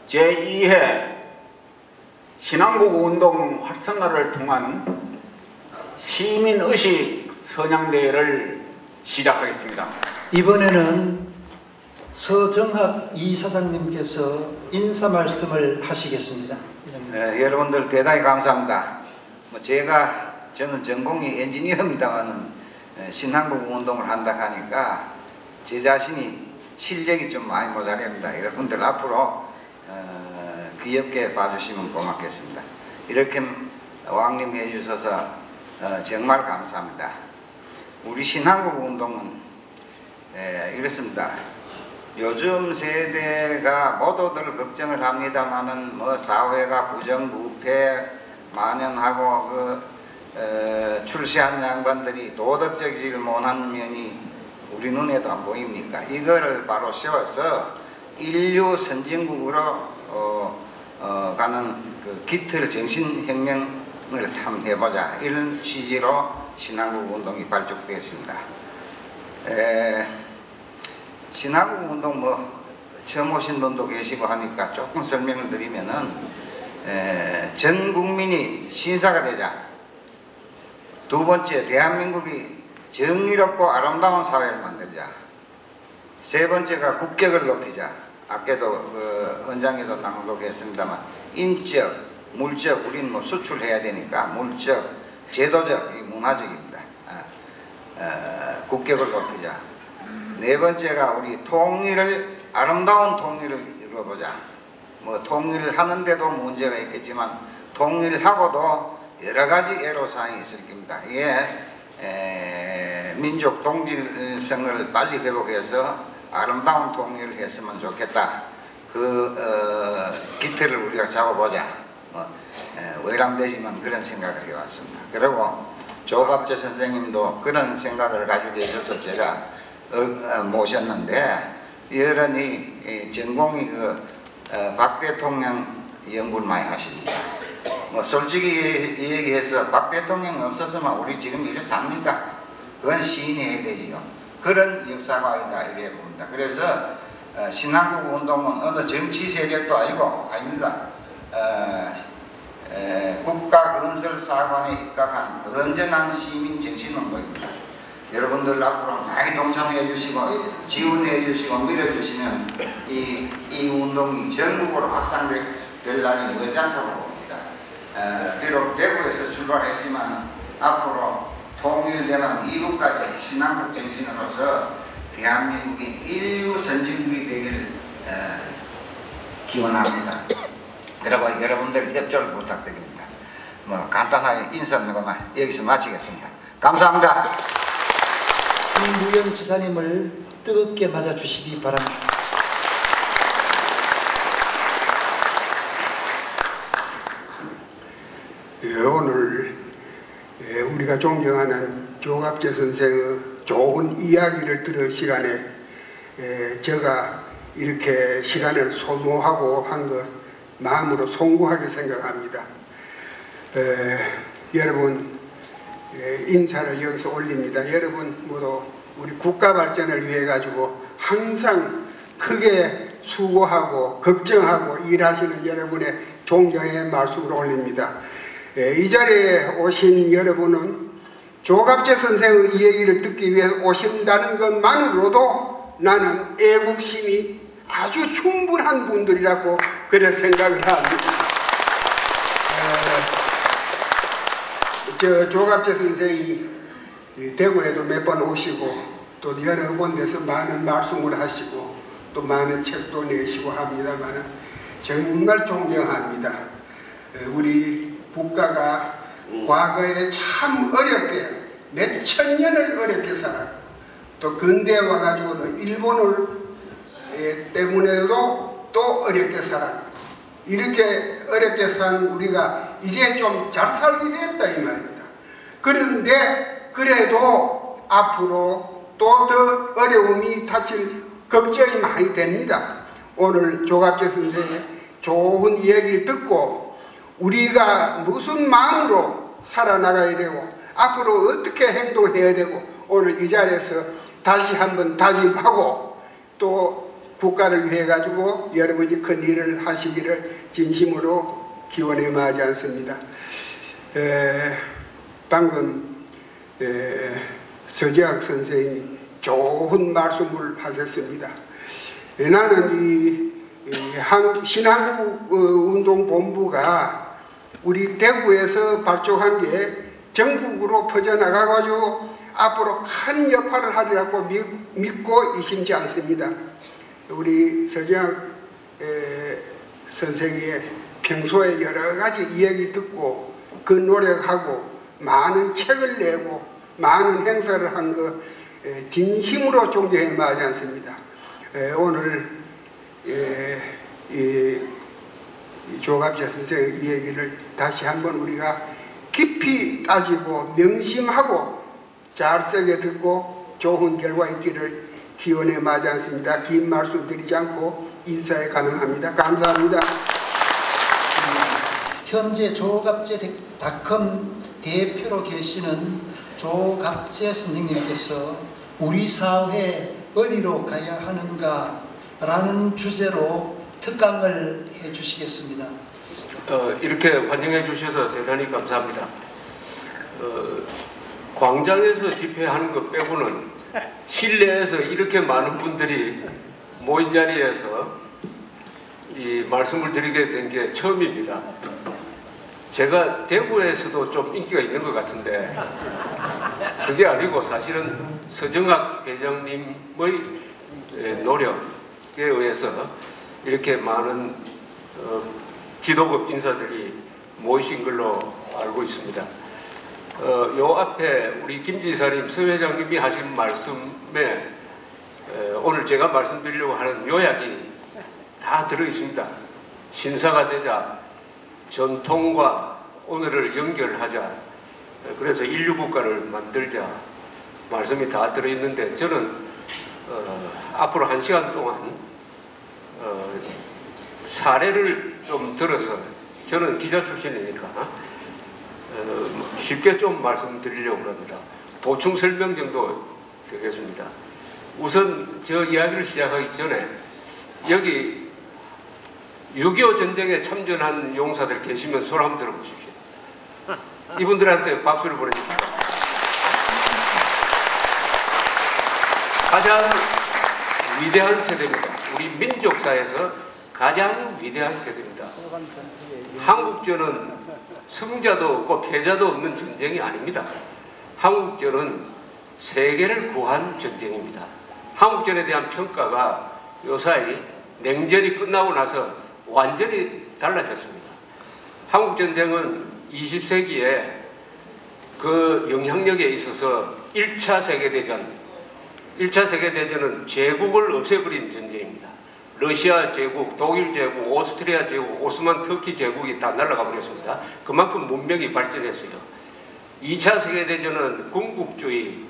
제2회 신한국운동 활성화를 통한 시민의식 선양대회를 시작하겠습니다. 이번에는 서정학 이사장님께서 인사 말씀을 하시겠습니다. 여러분들 대단히 감사합니다. 저는 전공이 엔지니어입니다만 신한국운동을 한다 하니까 제 자신이 실력이 좀 많이 모자랍니다. 여러분들 앞으로 귀엽게 봐주시면 고맙겠습니다. 이렇게 왕림해 주셔서 정말 감사합니다. 우리 신한국운동은 이렇습니다. 요즘 세대가 모두들 걱정을 합니다만은 사회가 부정부패 만연하고 출세한 양반들이 도덕적이지 못한 면이 우리 눈에도 안 보입니까? 이거를 바로 세워서 인류 선진국으로 가는 그 깃털 정신혁명을 한번 해보자, 이런 취지로 신한국운동이 발족되었습니다. 신한국운동 처음 오신 분도 계시고 하니까 조금 설명을 드리면은 전 국민이 신사가 되자. 두 번째, 대한민국이 정의롭고 아름다운 사회를 만들자. 세 번째가 국격을 높이자. 아까도 헌장에도 낭독했습니다만 인적, 물적, 우리는 수출해야 되니까 물적, 제도적, 문화적입니다. 국격을 높이자. 네 번째가 우리 통일을, 아름다운 통일을 이루어보자. 통일을 하는데도 문제가 있겠지만 통일하고도 여러가지 애로사항이 있을 겁니다. 이게 민족 동질성을 빨리 회복해서 아름다운 통일을 했으면 좋겠다. 깃털을 우리가 잡아보자. 외람되지만 그런 생각을 해왔습니다. 그리고 조갑재 선생님도 그런 생각을 가지고 계셔서 제가 모셨는데, 여러분이 전공이 박 대통령 연구를 많이 하십니다. 솔직히 얘기해서 박 대통령 없었으면 우리 지금 이래 삽니까? 그건 시인해야 되지요. 그런 역사관이다 이래 봅니다. 그래서 신한국운동은 어느 정치 세력도 아닙니다. 국가건설사관에 입각한 건전한 시민 정신운동입니다. 여러분들 앞으로 많이 동참해 주시고 지원해 주시고 밀어주시면 이 운동이 전국으로 확산될 날이 머지않다고 봅니다. 비록 대구에서 출발했지만 앞으로 통일되는 이북까지 신한국 정신으로서 대한민국이 인류 선진국이 되기를 기원합니다. 그리고 여러분들 협조를 부탁드립니다. 간단하게 인사드리고만 여기서 마치겠습니다. 감사합니다. 김무영 지사님을 뜨겁게 맞아주시기 바랍니다. 오늘 우리가 존경하는 조갑재 선생의 좋은 이야기를 들을 시간에 제가 이렇게 시간을 소모하고 한 것 마음으로 송구하게 생각합니다. 여러분 인사를 여기서 올립니다. 여러분 모두 우리 국가 발전을 위해 가지고 항상 크게 수고하고 걱정하고 일하시는 여러분의 존경의 말씀을 올립니다. 이 자리에 오신 여러분은 조갑재 선생의 이 얘기를 듣기 위해 오신다는 것만으로도 나는 애국심이 아주 충분한 분들이라고 그래 생각을 합니다. 조갑재 선생이 대구에도 몇 번 오시고 또 여러 군데서 많은 말씀을 하시고 또 많은 책도 내시고 합니다만 정말 존경합니다. 우리 국가가 과거에 참 어렵게 몇 천 년을 어렵게 살았고 또 근대에 와가지고는 일본을 때문에도 또 어렵게 살았고 이렇게 어렵게 산 우리가 이제 좀 잘 살게 됐다 이 말입니다. 그런데 그래도 앞으로 또 더 어려움이 닥칠 걱정이 많이 됩니다. 오늘 조갑재 선생의 좋은 이야기를 듣고 우리가 무슨 마음으로 살아나가야 되고 앞으로 어떻게 행동해야 되고 오늘 이 자리에서 다시 한번 다짐하고 또 국가를 위해 가지고 여러분이 큰 일을 하시기를 진심으로 기원해 마지 않습니다. 방금 서재학 선생이 좋은 말씀을 하셨습니다. 나는 신한국운동본부가 우리 대구에서 발족한 게 전국으로 퍼져나가가지고 앞으로 큰 역할을 하리라고 믿고 의심치 않습니다. 우리 서재학 선생의 평소에 여러 가지 이야기 듣고 그 노력하고 많은 책을 내고 많은 행사를 한 거 진심으로 존경해 마지 않습니다. 오늘 조갑재 선생의 얘기를 다시 한번 우리가 깊이 따지고 명심하고 잘 새겨 듣고 좋은 결과 있기를 기원해 마지 않습니다. 긴 말씀 드리지 않고 인사에 가능합니다. 감사합니다. 현재 조갑재닷컴 대표로 계시는 조갑재 선생님께서 우리 사회 어디로 가야 하는가 라는 주제로 특강을 해주시겠습니다. 이렇게 환영해 주셔서 대단히 감사합니다. 광장에서 집회하는 것 빼고는 실내에서 이렇게 많은 분들이 모인 자리에서 이 말씀을 드리게 된 게 처음입니다. 제가 대구에서도 좀 인기가 있는 것 같은데 그게 아니고 사실은 서정학 회장님의 노력에 의해서 이렇게 많은 기도급 인사들이 모이신 걸로 알고 있습니다. 요 앞에 우리 김 지사님, 서 회장님이 하신 말씀에 오늘 제가 말씀드리려고 하는 요약이 다 들어있습니다. 신사가 되자, 전통과 오늘을 연결하자, 그래서 인류국가를 만들자 말씀이 다 들어있는데 저는 앞으로 1시간 동안 사례를 좀 들어서 저는 기자 출신이니까 쉽게 좀 말씀드리려고 합니다. 보충 설명 정도 되겠습니다. 우선 저 이야기를 시작하기 전에 여기 6.25 전쟁에 참전한 용사들 계시면 손 한번 들어보십시오. 이분들한테 박수를 보내주십시오. 가장 위대한 세대입니다. 우리 민족사에서 가장 위대한 세대입니다. 한국전은 승자도 없고 패자도 없는 전쟁이 아닙니다. 한국전은 세계를 구한 전쟁입니다. 한국전에 대한 평가가 요사이 냉전이 끝나고 나서 완전히 달라졌습니다. 한국전쟁은 20세기에 그 영향력에 있어서 1차 세계대전은 제국을 없애버린 전쟁입니다. 러시아 제국, 독일 제국, 오스트리아 제국, 오스만 터키 제국이 다 날아가 버렸습니다. 그만큼 문명이 발전했어요. 2차 세계대전은 군국주의,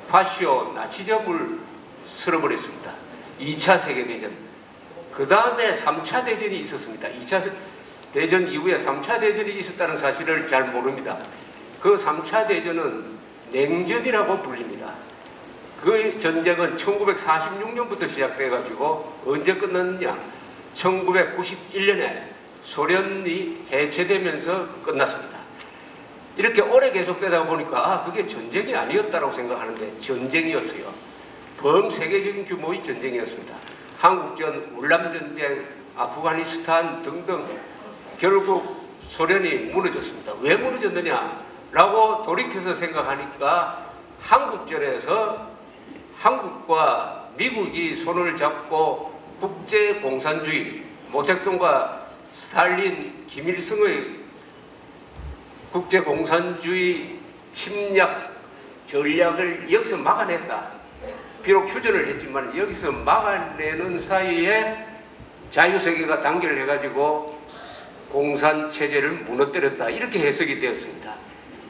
파시오, 나치즘을 쓸어버렸습니다. 2차 세계대전. 그 다음에 3차 대전이 있었습니다. 2차 대전 이후에 3차 대전이 있었다는 사실을 잘 모릅니다. 그 3차 대전은 냉전이라고 불립니다. 그 전쟁은 1946년부터 시작돼가지고 언제 끝났느냐? 1991년에 소련이 해체되면서 끝났습니다. 이렇게 오래 계속되다 보니까 그게 전쟁이 아니었다고 생각하는데 전쟁이었어요. 범세계적인 규모의 전쟁이었습니다. 한국전, 울남전쟁, 아프가니스탄 등등 결국 소련이 무너졌습니다. 왜 무너졌느냐라고 돌이켜서 생각하니까 한국전에서 한국과 미국이 손을 잡고 국제공산주의, 모택동과 스탈린, 김일성의 국제공산주의 침략 전략을 여기서 막아냈다. 비록 휴전을 했지만 여기서 막아내는 사이에 자유세계가 단결을 해가지고 공산체제를 무너뜨렸다. 이렇게 해석이 되었습니다.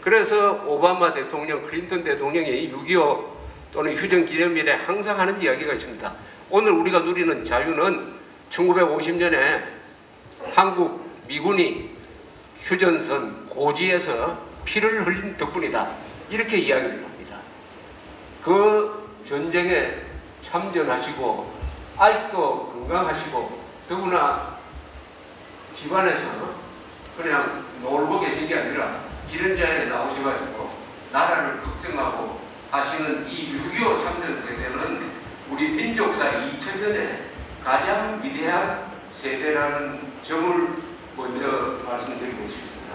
그래서 오바마 대통령, 클린턴 대통령이 6.25 또는 휴전 기념일에 항상 하는 이야기가 있습니다. 오늘 우리가 누리는 자유는 1950년에 한국 미군이 휴전선 고지에서 피를 흘린 덕분이다. 이렇게 이야기를 합니다. 그 전쟁에 참전하시고 아직도 건강하시고 더구나 집안에서 그냥 놀고 계신 게 아니라 이런 자리에 나오셔가지고 나라를 걱정하고 하시는 이 6.25 참전 세대는 우리 민족사 2000년에 가장 위대한 세대라는 점을 먼저 말씀드리고 싶습니다.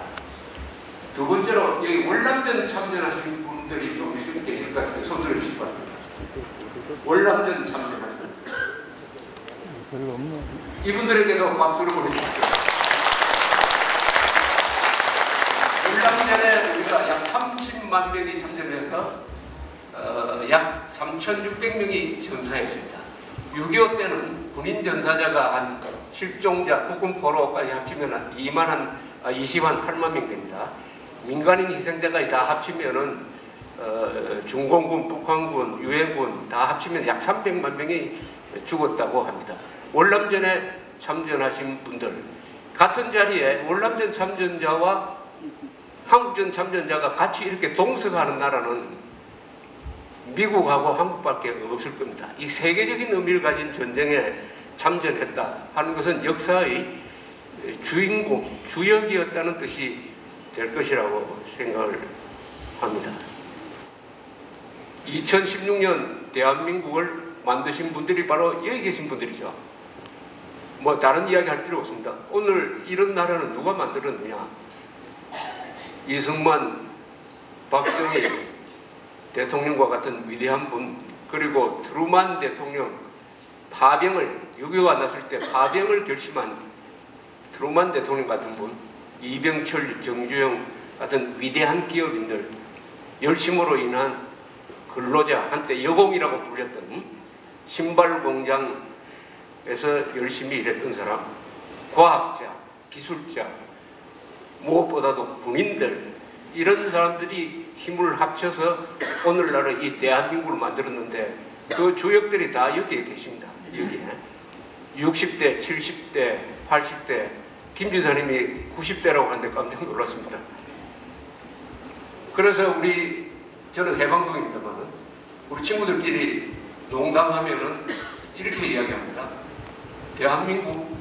두 번째로 여기 월남전 참전하신 분들이 좀 있으면 계실 것 같아요. 손 들어주실 것 같아요. 월남전 참전하신 이분들에게도 박수를 보내주십시오. 월남전에 우리가 약 30만 명이 참전해서 약 3,600명이 전사했습니다. 6.25 때는 군인 전사자가 한 실종자, 국군 포로까지 합치면 한 28만 명 됩니다. 민간인 희생자까지 다 합치면은 중공군, 북한군, 유엔군 다 합치면 약 300만 명이 죽었다고 합니다. 월남전에 참전하신 분들 같은 자리에 월남전 참전자와 한국전 참전자가 같이 이렇게 동석하는 나라는 미국하고 한국밖에 없을 겁니다. 이 세계적인 의미를 가진 전쟁에 참전했다 하는 것은 역사의 주인공, 주역이었다는 뜻이 될 것이라고 생각을 합니다. 2016년 대한민국을 만드신 분들이 바로 여기 계신 분들이죠. 뭐 다른 이야기 할 필요 없습니다. 오늘 이런 나라는 누가 만들었느냐? 이승만, 박정희 대통령과 같은 위대한 분, 그리고 트루만 대통령, 파병을 6.25가 났을 때 파병을 결심한 트루만 대통령 같은 분, 이병철, 정주영 같은 위대한 기업인들, 열심으로 인한 근로자, 한때 여공이라고 불렸던 신발 공장에서 열심히 일했던 사람, 과학자, 기술자, 무엇보다도 군인들, 이런 사람들이 힘을 합쳐서 오늘날의 이 대한민국을 만들었는데 그 주역들이 다 여기에 계십니다. 여기에 60대, 70대, 80대, 김 지사님이 90대라고 하는데 깜짝 놀랐습니다. 그래서 저는 해방동입니다만 우리 친구들끼리 농담하면은 이렇게 이야기합니다. 대한민국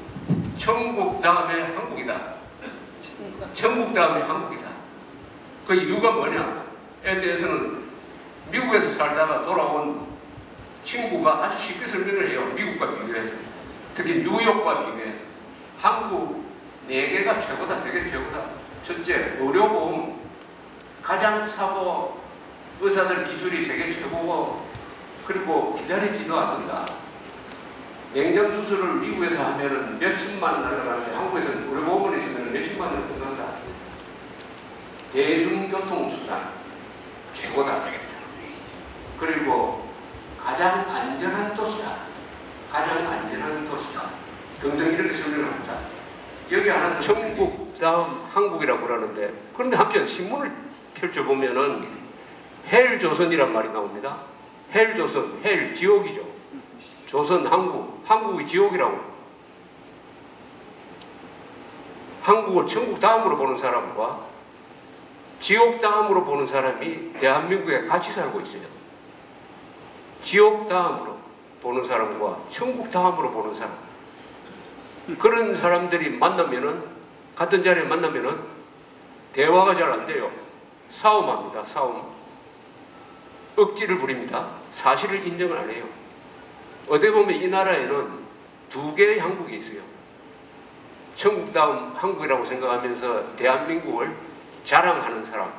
천국 다음에 한국이다. 천국 다음에 한국이다. 그 이유가 뭐냐에 대해서는 미국에서 살다가 돌아온 친구가 아주 쉽게 설명을 해요. 미국과 비교해서. 특히 뉴욕과 비교해서. 한국 4개가 최고다. 세계 최고다. 첫째, 의료보험 가장 싸고 의사들 기술이 세계 최고고 그리고 기다리지도 않는다. 냉장 수술을 미국에서 하면은 몇천만 원 나가는데 한국에서는 의료보험을 있으면 몇십만 원 끝난다. 대중교통수단 최고다. 그리고 가장 안전한 도시다. 가장 안전한 도시다. 등등 이렇게 설명합니다. 여기 하나 천국 다음 한국이라고 그러는데 그런데 한편 신문을 펼쳐보면은 헬조선이란 말이 나옵니다. 헬조선, 헬 지옥이죠. 조선, 한국이 지옥이라고. 한국을 천국 다음으로 보는 사람과 지옥 다음으로 보는 사람이 대한민국에 같이 살고 있어요. 지옥 다음으로 보는 사람과 천국 다음으로 보는 사람. 그런 사람들이 만나면은, 같은 자리에 만나면은 대화가 잘 안 돼요. 싸움합니다. 싸움. 억지를 부립니다. 사실을 인정을 안 해요. 어떻게 보면 이 나라에는 2개의 한국이 있어요. 천국 다음 한국이라고 생각하면서 대한민국을 자랑하는 사람,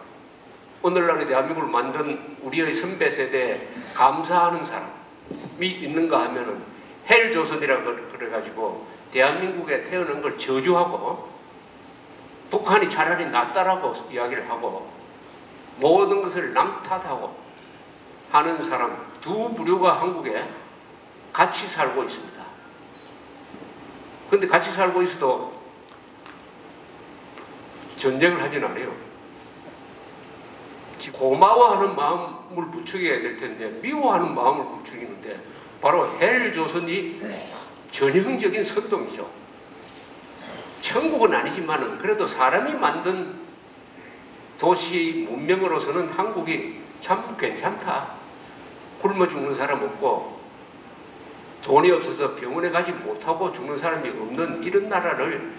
오늘날의 대한민국을 만든 우리의 선배 세대에 감사하는 사람이 있는가 하면은 헬조선이라고 그래가지고 대한민국에 태어난 걸 저주하고 북한이 차라리 낫다라고 이야기를 하고 모든 것을 남 탓하고 하는 사람 두 부류가 한국에 같이 살고 있습니다. 그런데 같이 살고 있어도 전쟁을 하진 않아요. 고마워하는 마음을 부추겨야 될 텐데 미워하는 마음을 부추기는데 바로 헬조선이 전형적인 선동이죠. 천국은 아니지만은 그래도 사람이 만든 도시 문명으로서는 한국이 참 괜찮다. 굶어 죽는 사람 없고 돈이 없어서 병원에 가지 못하고 죽는 사람이 없는 이런 나라를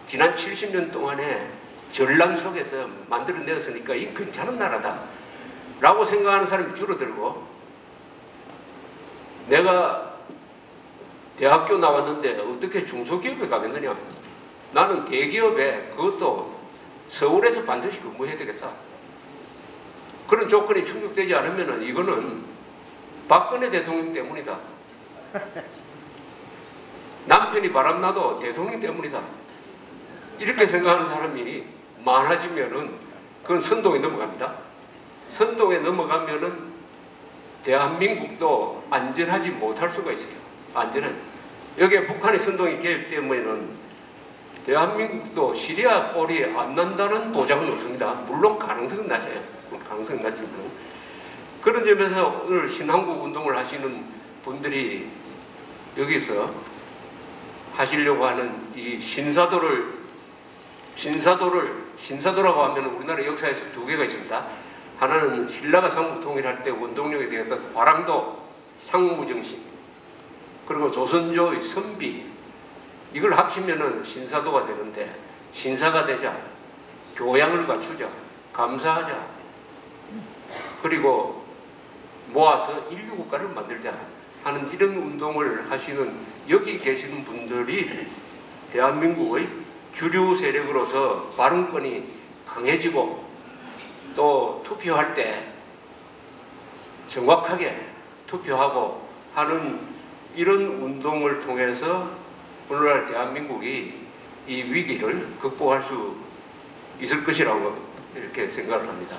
지난 70년 동안에 전란 속에서 만들어내었으니까 이 괜찮은 나라다 라고 생각하는 사람이 줄어들고, 내가 대학교 나왔는데 어떻게 중소기업에 가겠느냐, 나는 대기업에, 그것도 서울에서 반드시 근무해야 되겠다, 그런 조건이 충족되지 않으면 이거는 박근혜 대통령 때문이다, 남편이 바람나도 대통령 때문이다, 이렇게 생각하는 사람이 많아지면은 그건 선동에 넘어갑니다. 선동에 넘어가면은 대한민국도 안전하지 못할 수가 있어요. 안전한. 여기에 북한의 선동이 개입되면은 대한민국도 시리아 꼴이 안 난다는 보장은 없습니다. 물론 가능성은 낮아요. 가능성은 낮지만. 그런 점에서 오늘 신한국 운동을 하시는 분들이 여기서 하시려고 하는 이 신사도라고 하면 우리나라 역사에서 두 개가 있습니다. 하나는 신라가 삼국 통일할 때 원동력이 되었던 화랑도 상무정신, 그리고 조선조의 선비, 이걸 합치면은 신사도가 되는데, 신사가 되자, 교양을 갖추자, 감사하자, 그리고 모아서 인류국가를 만들자 하는 이런 운동을 하시는 여기 계시는 분들이 대한민국의 주류 세력으로서 발언권이 강해지고, 또 투표할 때 정확하게 투표하고 하는 이런 운동을 통해서 오늘날 대한민국이 이 위기를 극복할 수 있을 것이라고 이렇게 생각을 합니다.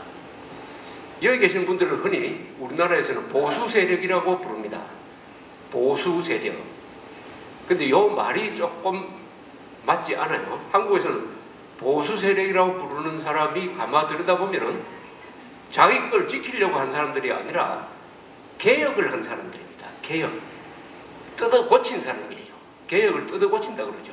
여기 계신 분들은 흔히 우리나라에서는 보수 세력이라고 부릅니다. 보수 세력. 근데 이 말이 조금 맞지 않아요. 한국에서는 보수 세력이라고 부르는 사람이 가만 들여다보면은 자기 걸 지키려고 한 사람들이 아니라 개혁을 한 사람들입니다. 개혁. 뜯어 고친 사람이에요. 개혁을 뜯어 고친다 그러죠.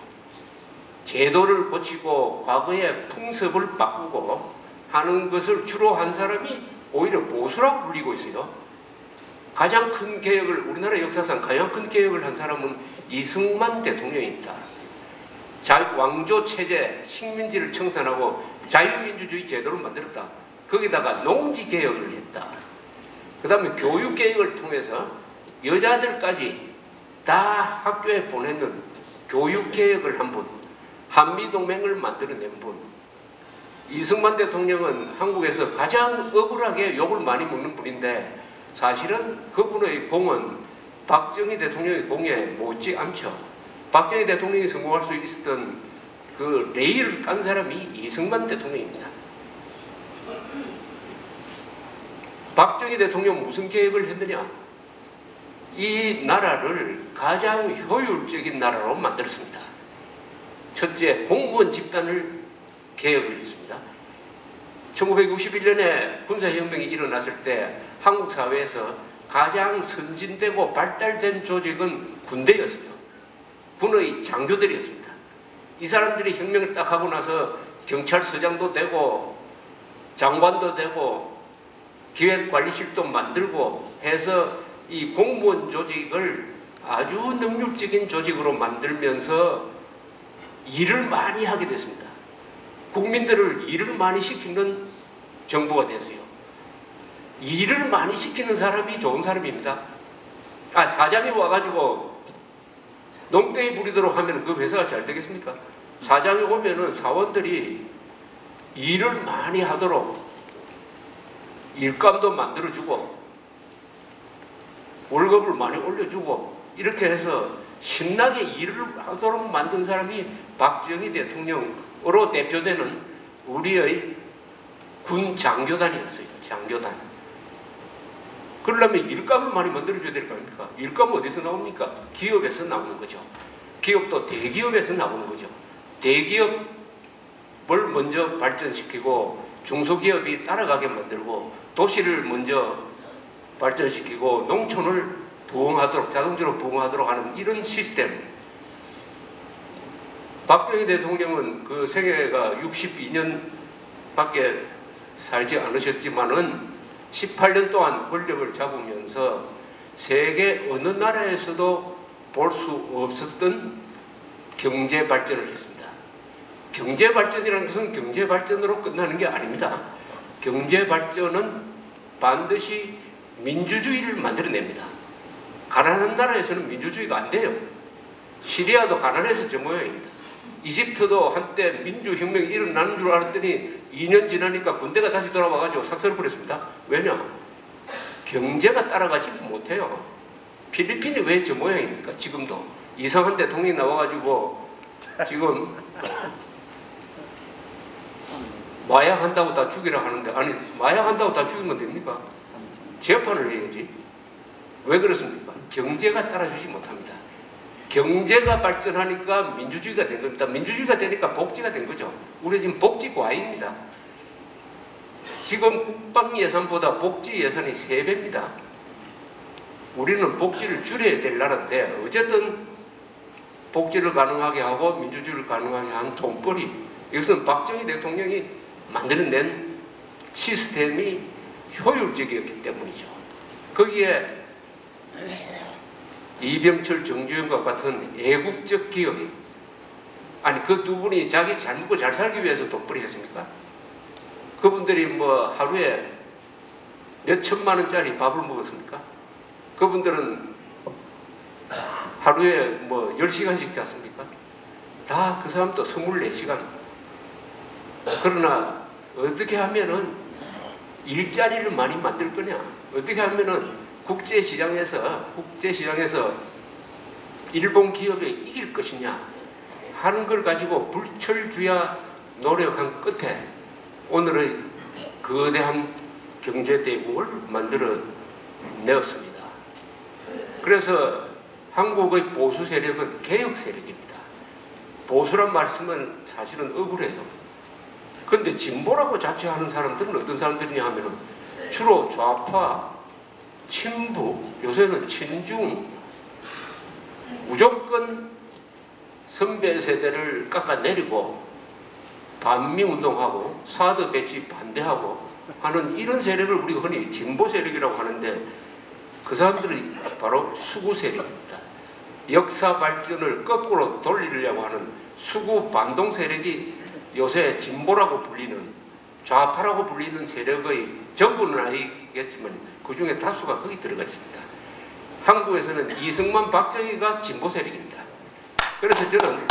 제도를 고치고 과거의 풍습을 바꾸고 하는 것을 주로 한 사람이 오히려 보수라고 불리고 있어요. 가장 큰 개혁을, 우리나라 역사상 가장 큰 개혁을 한 사람은 이승만 대통령입니다. 왕조 체제, 식민지를 청산하고 자유민주주의 제도를 만들었다. 거기다가 농지 개혁을 했다. 그 다음에 교육 개혁을 통해서 여자들까지 다 학교에 보내는 교육 개혁을 한 분, 한미동맹을 만들어낸 분. 이승만 대통령은 한국에서 가장 억울하게 욕을 많이 먹는 분인데, 사실은 그분의 공은 박정희 대통령의 공에 못지 않죠. 박정희 대통령이 성공할 수 있었던 그 레일을 깐 사람이 이승만 대통령입니다. 박정희 대통령 무슨 계획을 했느냐? 이 나라를 가장 효율적인 나라로 만들었습니다. 첫째, 공무원 집단을 개혁을 했습니다. 1961년에 군사혁명이 일어났을 때 한국 사회에서 가장 선진되고 발달된 조직은 군대였어요. 군의 장교들이었습니다. 이 사람들이 혁명을 딱 하고 나서 경찰서장도 되고 장관도 되고 기획관리실도 만들고 해서 이 공무원 조직을 아주 능률적인 조직으로 만들면서 일을 많이 하게 됐습니다. 국민들을 일을 많이 시키는 정부가 됐어요. 일을 많이 시키는 사람이 좋은 사람입니다. 사장이 와가지고 농땡이 부리도록 하면 그 회사가 잘 되겠습니까? 사장이 오면은 사원들이 일을 많이 하도록 일감도 만들어주고 월급을 많이 올려주고 이렇게 해서 신나게 일을 하도록 만든 사람이 박정희 대통령으로 대표되는 우리의 군 장교단이었어요. 장교단. 그러려면 일감을 많이 만들어줘야 될 거 아닙니까? 일감은 어디서 나옵니까? 기업에서 나오는 거죠. 기업도 대기업에서 나오는 거죠. 대기업을 먼저 발전시키고 중소기업이 따라가게 만들고 도시를 먼저 발전시키고 농촌을 부흥하도록, 자동적으로 부흥하도록 하는 이런 시스템. 박정희 대통령은 그 생애가 62년밖에 살지 않으셨지만은 18년 동안 권력을 잡으면서 세계 어느 나라에서도 볼 수 없었던 경제 발전을 했습니다. 경제 발전이라는 것은 경제 발전으로 끝나는 게 아닙니다. 경제 발전은 반드시 민주주의를 만들어냅니다. 가난한 나라에서는 민주주의가 안 돼요. 시리아도 가난해서 저 모양입니다. 이집트도 한때 민주혁명이 일어나는 줄 알았더니 2년 지나니까 군대가 다시 돌아와가지고 삭살을 벌였습니다. 왜냐? 경제가 따라가지 못해요. 필리핀이 왜 저 모양입니까? 지금도 이상한 대통령이 나와가지고 지금 마약한다고 다 죽이라 하는데, 아니 마약한다고 다 죽이면 됩니까? 재판을 해야지. 왜 그렇습니까? 경제가 따라주지 못합니다. 경제가 발전하니까 민주주의가 된 겁니다. 민주주의가 되니까 복지가 된 거죠. 우리 지금 복지 과잉입니다. 지금 국방 예산보다 복지 예산이 3배입니다. 우리는 복지를 줄여야 될 나라인데 어쨌든 복지를 가능하게 하고 민주주의를 가능하게 한 돈벌이, 이것은 박정희 대통령이 만들어낸 시스템이 효율적이었기 때문이죠. 거기에 이병철, 정주영과 같은 애국적 기업이, 아니 그 두 분이 자기 잘 먹고 잘 살기 위해서 돈벌이 했습니까? 그분들이 뭐 하루에 몇 천만 원짜리 밥을 먹었습니까? 그분들은 하루에 뭐 10시간씩 잤습니까? 다 그 사람도 24시간. 그러나 어떻게 하면은 일자리를 많이 만들 거냐? 어떻게 하면은 국제시장에서 일본 기업에 이길 것이냐 하는 걸 가지고 불철주야 노력한 끝에 오늘의 거대한 경제대국을 만들어 내었습니다. 그래서 한국의 보수 세력은 개혁 세력입니다. 보수란 말씀은 사실은 억울해요. 그런데 진보라고 자처하는 사람들은 어떤 사람들이냐 하면은 주로 좌파, 친부, 요새는 친중, 무조건 선배 세대를 깎아내리고 반미운동하고 사드 배치 반대하고 하는 이런 세력을 우리가 흔히 진보 세력이라고 하는데, 그 사람들이 바로 수구 세력입니다. 역사 발전을 거꾸로 돌리려고 하는 수구 반동 세력이 요새 진보라고 불리는, 좌파라고 불리는 세력의 전부는 아니겠지만 그 중에 다수가 거기 들어가 있습니다. 한국에서는 이승만, 박정희가 진보 세력입니다. 그래서 저는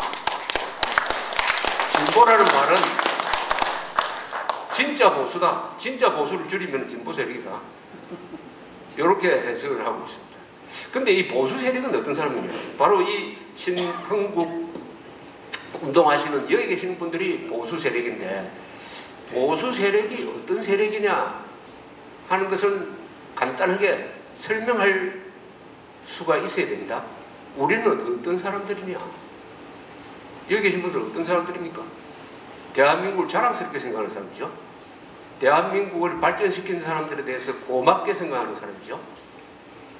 진보라는 말은 진짜 보수다, 진짜 보수를 줄이면 진보 세력이다, 이렇게 해석을 하고 있습니다. 근데 이 보수 세력은 어떤 사람이냐? 바로 이 신한국 운동하시는 여기 계시는 분들이 보수 세력인데, 보수 세력이 어떤 세력이냐 하는 것을 간단하게 설명할 수가 있어야 됩니다. 우리는 어떤 사람들이냐? 여기 계신 분들 어떤 사람들입니까? 대한민국을 자랑스럽게 생각하는 사람이죠. 대한민국을 발전시킨 사람들에 대해서 고맙게 생각하는 사람이죠.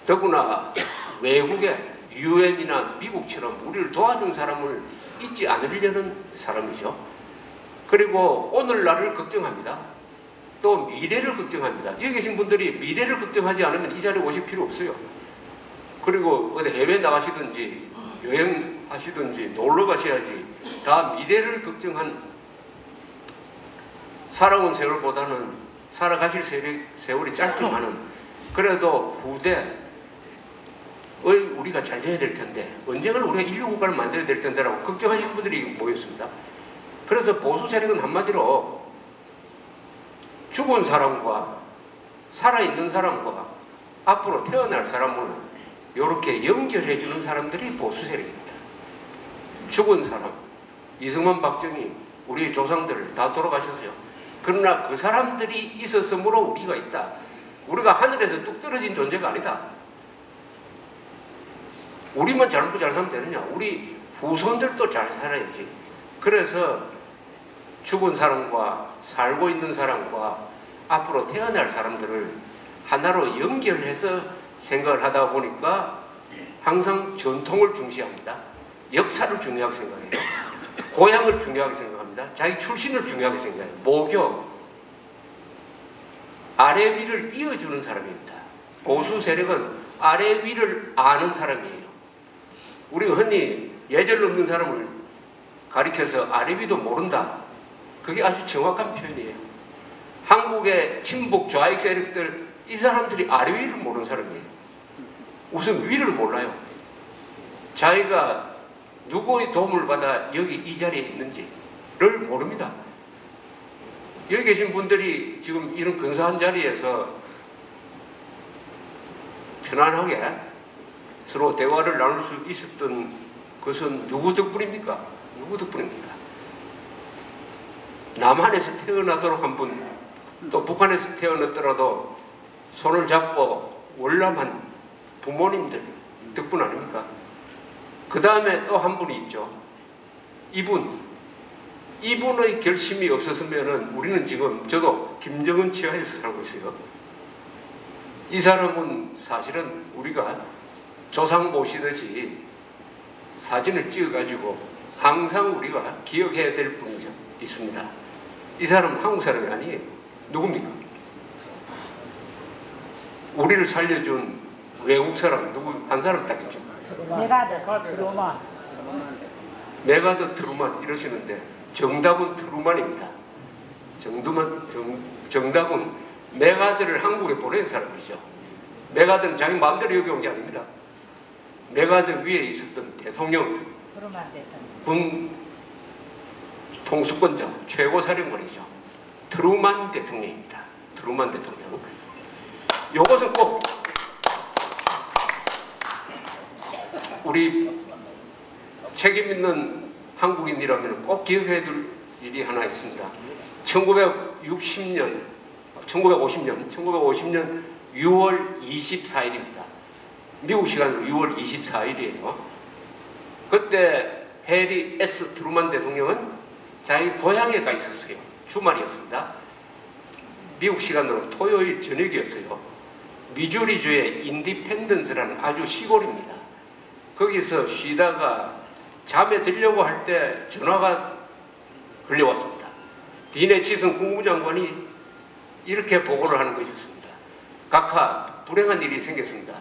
더구나 외국의 유엔이나 미국처럼 우리를 도와준 사람을 잊지 않으려는 사람이죠. 그리고 오늘날을 걱정합니다. 또 미래를 걱정합니다. 여기 계신 분들이 미래를 걱정하지 않으면 이 자리에 오실 필요 없어요. 그리고 어디 해외 나가시든지 여행하시든지 놀러 가셔야지. 다 미래를 걱정한, 살아온 세월보다는 살아가실 세월이 짧지만은 그래도 후대의 우리가 잘 돼야 될 텐데, 언젠가는 우리가 인류국가를 만들어야 될 텐데라고 걱정하시는 분들이 모였습니다. 그래서 보수 세력은 한마디로 죽은 사람과 살아있는 사람과 앞으로 태어날 사람을 이렇게 연결해주는 사람들이 보수 세력입니다. 죽은 사람, 이승만, 박정희, 우리 조상들 다 돌아가셨어요. 그러나 그 사람들이 있었으므로 우리가 있다. 우리가 하늘에서 뚝 떨어진 존재가 아니다. 우리만 잘 먹고 잘 살면 되느냐? 우리 후손들도 잘 살아야지. 그래서 죽은 사람과 살고 있는 사람과 앞으로 태어날 사람들을 하나로 연결해서 생각을 하다 보니까 항상 전통을 중시합니다. 역사를 중요하게 생각해요. 고향을 중요하게 생각합니다. 자기 출신을 중요하게 생각해요. 모교, 아래 위를 이어주는 사람입니다. 보수 세력은 아래 위를 아는 사람이에요. 우리가 흔히 예절 없는 사람을 가리켜서 아래위도 모른다. 그게 아주 정확한 표현이에요. 한국의 친북 좌익 세력들, 이 사람들이 아래위를 모르는 사람이에요. 우선 위를 몰라요. 자기가 누구의 도움을 받아 여기 이 자리에 있는지를 모릅니다. 여기 계신 분들이 지금 이런 근사한 자리에서 편안하게 서로 대화를 나눌 수 있었던 것은 누구 덕분입니까? 누구 덕분입니까? 남한에서 태어나도록 한 분, 또 북한에서 태어났더라도 손을 잡고 월남한 부모님들 덕분 아닙니까? 그 다음에 또 한 분이 있죠. 이분의 결심이 없었으면 우리는 지금, 저도 김정은 치하에서 살고 있어요. 이 사람은 사실은 우리가 조상 모시듯이 사진을 찍어가지고 항상 우리가 기억해야 될 분이 있습니다. 이 사람은 한국 사람이 아니에요. 누굽니까? 우리를 살려준 외국 사람, 누구 한 사람 딱 있죠. 메가더 트루만 이러시는데 정답은 트루만입니다. 정답은 메가더를 한국에 보낸 사람이죠. 메가더는 자기 마음대로 여기 온 게 아닙니다. 메가더 위에 있었던 대통령, 군 통수권자, 최고사령관이죠. 트루만 대통령입니다. 트루만 대통령. 요것은 꼭 우리 책임 있는 한국인이라면 꼭 기억해야 될 일이 하나 있습니다. 1950년 6월 24일입니다. 미국 시간으로 6월 24일이에요. 그때 해리 S. 트루만 대통령은 자기 고향에 가 있었어요. 주말이었습니다. 미국 시간으로 토요일 저녁이었어요. 미주리주의 인디펜던스라는 아주 시골입니다. 거기서 쉬다가 잠에 들려고 할 때 전화가 걸려왔습니다. 디네 치슨 국무장관이 이렇게 보고를 하는 것이었습니다. 각하, 불행한 일이 생겼습니다.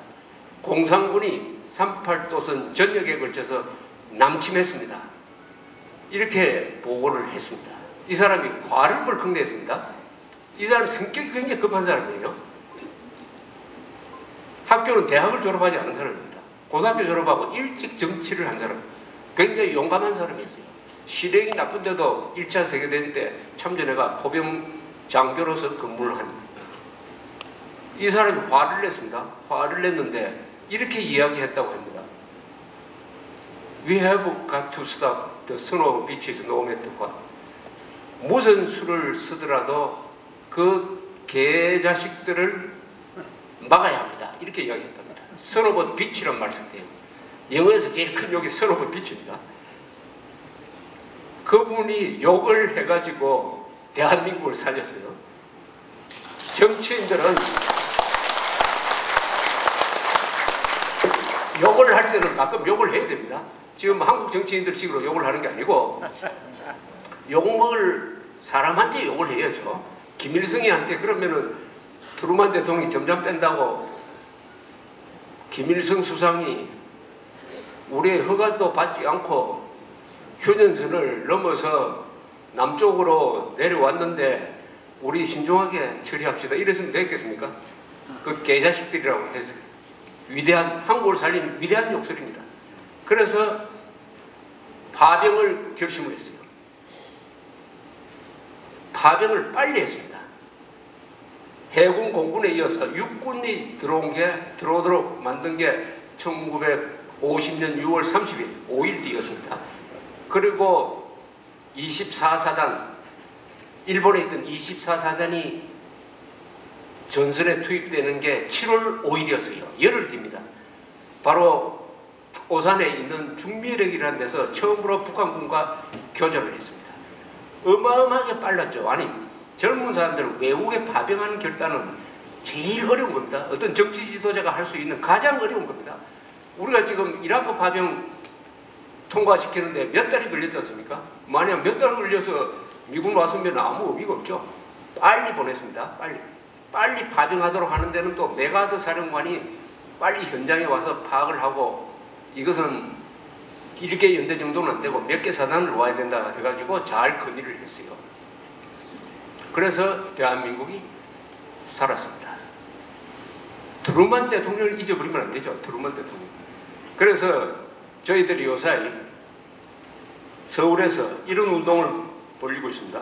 공산군이 38도선 전역에 걸쳐서 남침했습니다. 이렇게 보고를 했습니다. 이 사람이 화를 벌컥 냈습니다. 이 사람 성격이 굉장히 급한 사람이에요. 학교는 대학을 졸업하지 않은 사람입니다. 고등학교 졸업하고 일찍 정치를 한 사람. 굉장히 용감한 사람이었어요. 시력이 나쁜데도 1차 세계대전 때 참전해가 포병 장교로서 근무를 한. 이 사람이 화를 냈습니다. 화를 냈는데 이렇게 이야기했다고 합니다. We have got to stop the son of bitches no matter what. 무슨 수를 쓰더라도 그 개자식들을 막아야 합니다. 이렇게 이야기했답니다. son of bitch란 말 썼대요. 영어에서 제일 큰 욕이 son of bitch입니다. 그분이 욕을 해가지고 대한민국을 살렸어요. 정치인들은 욕을 할 때는 가끔 욕을 해야 됩니다. 지금 한국 정치인들 식으로 욕을 하는 게 아니고 욕먹을 사람한테 욕을 해야죠. 김일성이한테 그러면은 트루만 대통령이 점점 뺀다고 김일성 수상이 우리의 허가도 받지 않고 휴전선을 넘어서 남쪽으로 내려왔는데 우리 신중하게 처리합시다. 이랬으면 되겠습니까? 그 개자식들이라고 해서 위대한 한국을 살린 위대한 욕설입니다. 그래서 파병을 결심을 했어요. 파병을 빨리 했습니다. 해군 공군에 이어서 육군이 들어오도록 만든 게 1950년 6월 30일 5일 뒤였습니다. 그리고 24사단, 일본에 있던 24사단이 전선에 투입되는 게 7월 5일이었어요. 열흘 뒤입니다. 바로 오산에 있는 중미력이라는 데서 처음으로 북한군과 교전을 했습니다. 어마어마하게 빨랐죠. 아니, 젊은 사람들 외국에 파병하는 결단은 제일 어려운 겁니다. 어떤 정치 지도자가 할 수 있는 가장 어려운 겁니다. 우리가 지금 이라크 파병 통과시키는데 몇 달이 걸렸지 않습니까? 만약 몇 달 걸려서 미군 왔으면 아무 의미가 없죠. 빨리 보냈습니다. 빨리 파병하도록 하는 데는 또 메가더 사령관이 빨리 현장에 와서 파악을 하고 이것은 1개 연대 정도는 안 되고 몇 개 사단을 놓아야 된다 해가지고 잘 건의를 했어요. 그래서 대한민국이 살았습니다. 트루먼 대통령을 잊어버리면 안 되죠. 트루먼 대통령. 그래서 저희들이 요사이 서울에서 이런 운동을 벌이고 있습니다.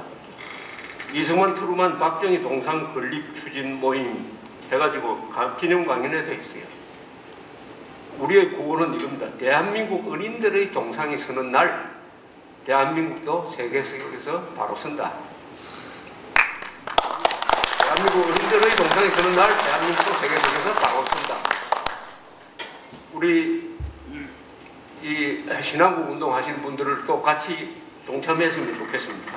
이승만, 트루먼, 박정희 동상 건립 추진 모임 해가지고 기념 강연에서 했어요. 우리의 구호는 이겁니다. 대한민국 은인들의 동상이 서는 날 대한민국도 세계에서 바로 선다. 대한민국 어린들의 동상이 서는 날 대한민국도 세계에서 바로 선다. 우리 이 신한국 운동하시는 분들을 또 같이 동참했으면 좋겠습니다.